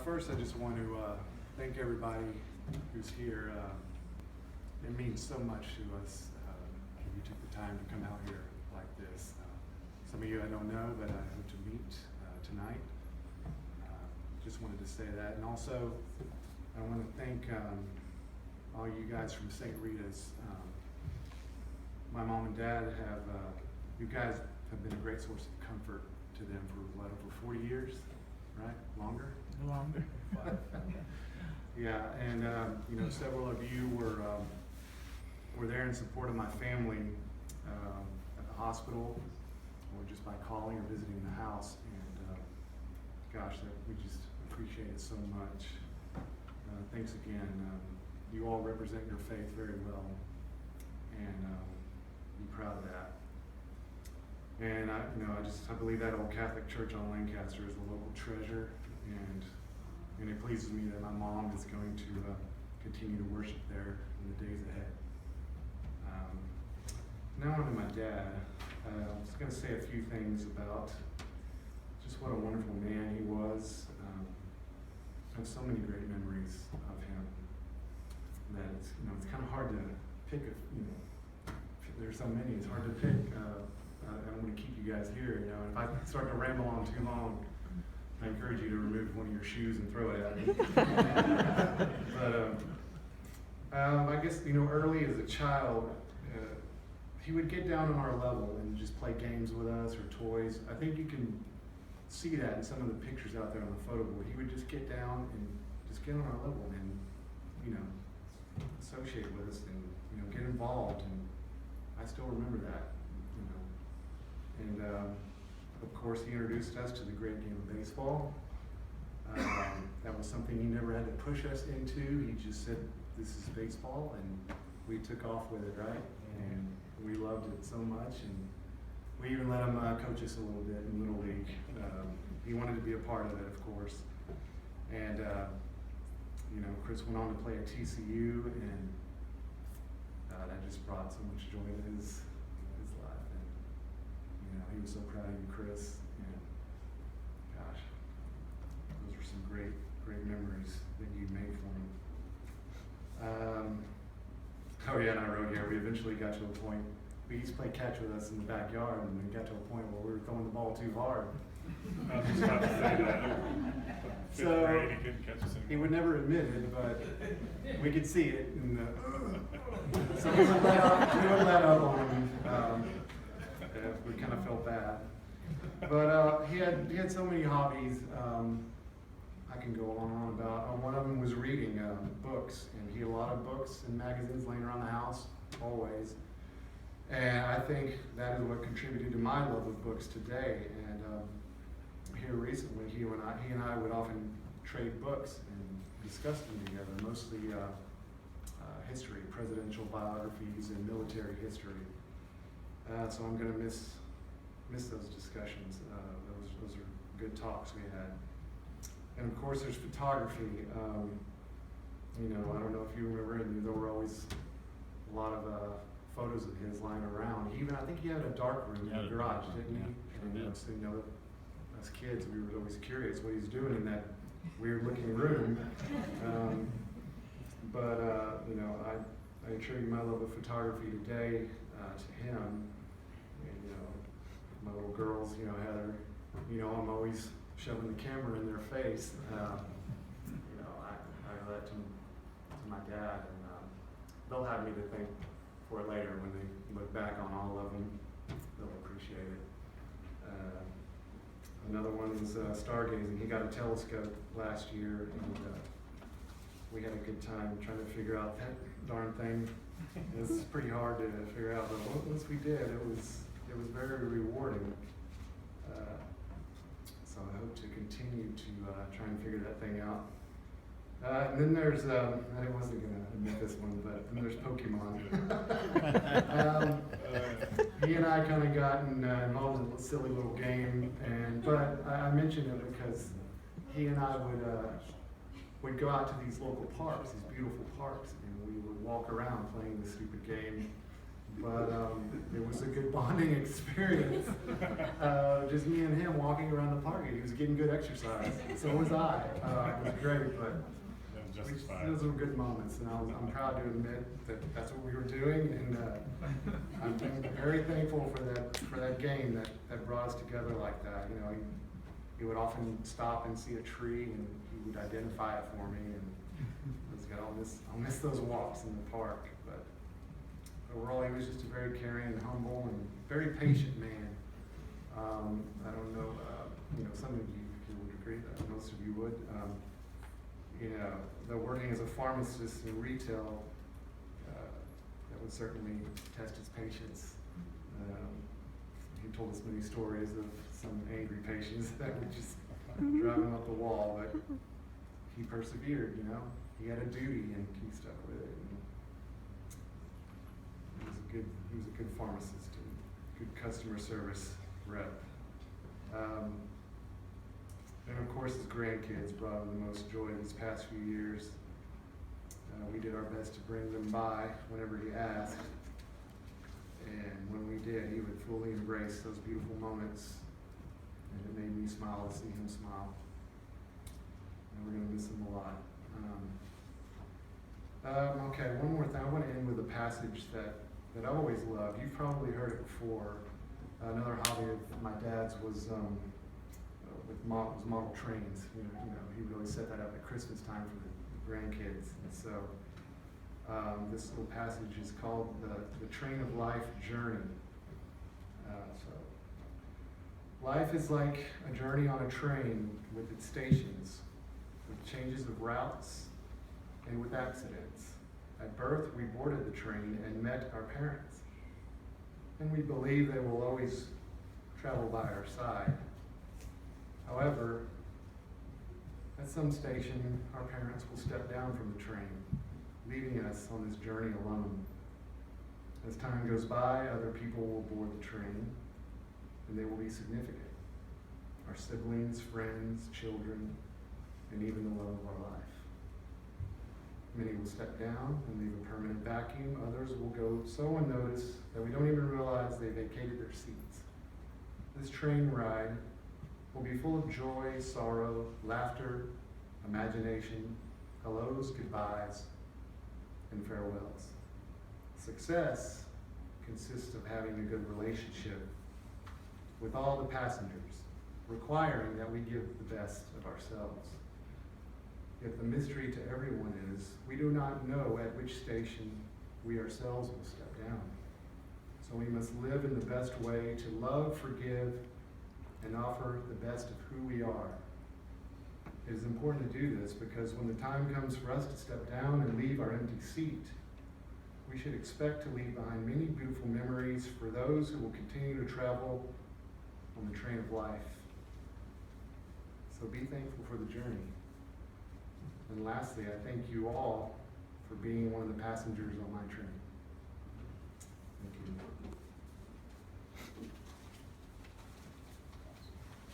First, I just want to thank everybody who's here. It means so much to us. You took the time to come out here like this. Some of you I don't know, but I hope to meet tonight. Just wanted to say that. And also, I want to thank all you guys from St. Rita's. My mom and dad have, you guys have been a great source of comfort to them for what, over 40 years, right? Longer? Longer. Yeah, and you know, several of you were there in support of my family at the hospital, or just by calling or visiting the house. And gosh, we just appreciate it so much. Thanks again. You all represent your faith very well, and be proud of that. And I believe that old Catholic church on Lancaster is a local treasure, and it pleases me that my mom is going to continue to worship there in the days ahead. Now on to my dad. I was going to say a few things about just what a wonderful man he was. I have so many great memories of him that it's kind of hard to pick. There's so many, it's hard to pick. I don't want to keep you guys here. If I start to ramble on too long, I encourage you to remove one of your shoes and throw it at me. But I guess early as a child, he would get down on our level and just play games with us or toys. I think you can see that in some of the pictures out there on the photo board. He would just get down and just get on our level and associate with us and get involved. And I still remember that. And of course, he introduced us to the great game of baseball. That was something he never had to push us into. He just said, "This is baseball," and we took off with it, right? And we loved it so much, and we even let him coach us a little bit in Little League. He wanted to be a part of it, of course. And Chris went on to play at TCU, and that just brought so much joy to his life. And he was so proud of you, Chris. And gosh, those are some great memories that you made for him. Oh yeah, and I wrote here, we eventually got to a point, we used to play catch with us in the backyard, and we got to a point where we were throwing the ball too hard. I was just about to say that. So, grade, he couldn't catch us anymore. he would never admit it, but we could see it. And, so we wouldn't let up on him. We kind of felt bad. But he had so many hobbies. I can go on and on about. One of them was reading books, and he had a lot of books and magazines laying around the house, always. And I think that is what contributed to my love of books today. And here recently, he and I would often trade books and discuss them together, mostly history, presidential biographies, and military history. So I'm going to miss those discussions. Those are good talks we had. And of course, there's photography. I don't know if you remember, there were always a lot of photos of his lying around. I think he had a dark room in the garage, didn't he? And so, as kids, we were always curious what he's doing in that weird-looking room. I attribute my love of photography today to him. And, my little girls, Heather, I'm always shoving the camera in their face. I owe that to my dad, and they'll have me to thank for it later when they look back on all of them. They'll appreciate it. Another one is stargazing. He got a telescope last year, and we had a good time trying to figure out that darn thing. It's pretty hard to figure out, but once we did, it was very rewarding. So I hope to continue to try and figure that thing out. And then there's, I wasn't going to admit this one, but then there's Pokemon. He and I kind of got involved in a silly little game, but I mentioned it because he and I would go out to these local parks, these beautiful parks, and we would walk around playing this stupid game. But it was a good bonding experience. Just me and him walking around the park. He was getting good exercise. So was I. It was great, but those were good moments, and I'm proud to admit that that's what we were doing, and I'm very thankful for that game that brought us together like that. You know, he would often stop and see a tree, and he would identify it for me, and I'll miss those walks in the park. But overall, he was just a very caring and humble and very patient man. I don't know, you know, some of you would agree that most of you would. You know, though working as a pharmacist in retail, that would certainly test his patience. He told us many stories of some angry patients that would just drive him up the wall, but he persevered, you know. He had a duty and he stuck with it. And he was a good pharmacist and good customer service rep. And of course, his grandkids brought him the most joy these past few years. We did our best to bring them by whenever he asked. And when we did, he would fully embrace those beautiful moments. And it made me smile to see him smile. And we're going to miss him a lot. Okay, one more thing. I want to end with a passage that I've always loved. You've probably heard it before. Another hobby of my dad's was model trains. You know, he really set that up at Christmas time for the grandkids. And so this little passage is called the Train of Life Journey. Life is like a journey on a train with its stations, with changes of routes and with accidents. At birth, we boarded the train and met our parents. And we believe they will always travel by our side. However, at some station, our parents will step down from the train, leaving us on this journey alone. As time goes by, other people will board the train, and they will be significant. Our siblings, friends, children, and even the love of our life. Many will step down and leave a permanent vacuum. Others will go so unnoticed that we don't even realize they vacated their seats. This train ride will be full of joy, sorrow, laughter, imagination, hellos, goodbyes, and farewells. Success consists of having a good relationship with all the passengers, requiring that we give the best of ourselves. Yet the mystery to everyone is we do not know at which station we ourselves will step down. So we must live in the best way to love, forgive, and offer the best of who we are. It is important to do this because when the time comes for us to step down and leave our empty seat, we should expect to leave behind many beautiful memories for those who will continue to travel on the train of life. So be thankful for the journey. And lastly, I thank you all for being one of the passengers on my train. Thank you.